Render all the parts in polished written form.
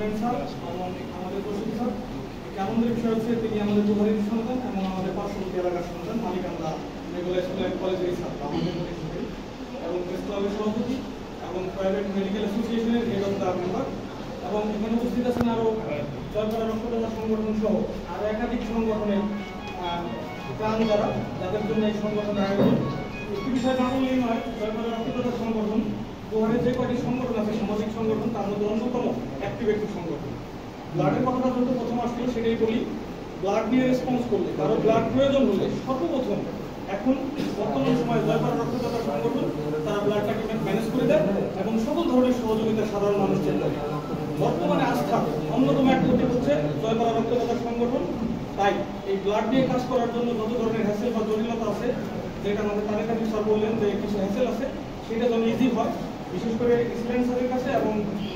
Chairman sir এবং আমাদের প্রসিদ্ধ স্যার। আনন্দের বিষয় হচ্ছে তিনি আমাদের দুবারের সন্তান এবং আমাদের পার্শ্ববর্তী এলাকার সন্তান মালিকান্দা রেগুলার স্কুল অ্যান্ড কলেজের ছাত্র আমাদের এবং প্রেস ক্লাবের সভাপতি এবং প্রাইভেট মেডিকেল অ্যাসোসিয়েশনের হেড অফ দ্য মেম্বার এবং এখানে উপস্থিত আছেন আরও জয়পাড়া রক্তদাতা সংগঠন সহ আরও একাধিক সংগঠনের প্রাণ যাদের জন্য এই সংগঠনের আয়োজন। একটি বিষয় জানালেই নয়, জয়পাড়া রক্তদাতা সংগঠন দুবারের যে কয়টি সংগঠন আছে সামাজিক সংগঠন তার মধ্যে অন্যতম অ্যাক্টিভ একটি সংগঠন। ব্লাডের কথাটা যত প্রথম আসছিল সেটাই বলি, ব্লাড নিয়ে রেসপন্স করলে কারো ব্লাড প্রয়োজন হলে সর্বপ্রথম এখন বর্তমান সময়ে জয়পাড়া রক্তদাতা সংগঠন তারা ব্লাডটাকে ম্যানেজ করে দেয় এবং সকল ধরনের সহযোগিতা সাধারণ মানুষের দেয়। বর্তমানে আস্থা অন্যতম এক প্রতীক হচ্ছে জয়পাড়া রক্তদাতা সংগঠন। তাই এই ব্লাড নিয়ে কাজ করার জন্য যত ধরনের হ্যাসেল বা জটিলতা আছে, যেটা আমাদের তারেক স্যার বললেন যে কিছু হ্যাসেল আছে, সেটা যেন ইজি হয়, বিশেষ করে ইসলাম স্যারের কাছে এবং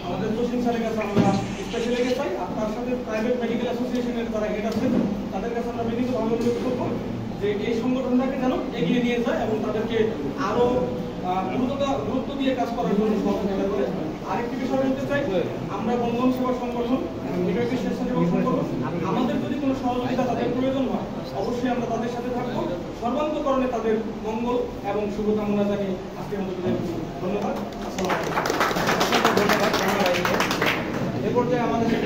আমাদের জসিম স্যারের কাছে আমরা স্পেশালি এগিয়ে চাই। আর তার সাথে প্রাইভেট মেডিকেল অ্যাসোসিয়েশনের যারা হেড আছেন তাদের কাছে আমরা বিনীতভাবে অনুরোধ করব যে এই সংগঠনটাকে যেন এগিয়ে নিয়ে যায় এবং তাদেরকে আরও গুরুত্ব দিয়ে কাজ করার জন্য সহযোগিতা করে। আরেকটি বিষয় বলতে চাই, আমরা বন্ধন সেবা সংগঠন, এটা একটি স্বেচ্ছাসেবক সংগঠন। আমাদের যদি কোনো সহযোগিতা তাদের প্রয়োজন হয় অবশ্যই আমরা তাদের সাথে থাকবো। সর্বান্তকরণে তাদের মঙ্গল এবং শুভকামনা জানিয়ে আজকের মতো বিদায় করছি। ধন্যবাদ। আসসালামু আলাইকুম। এ পর্যায়ে আমাদের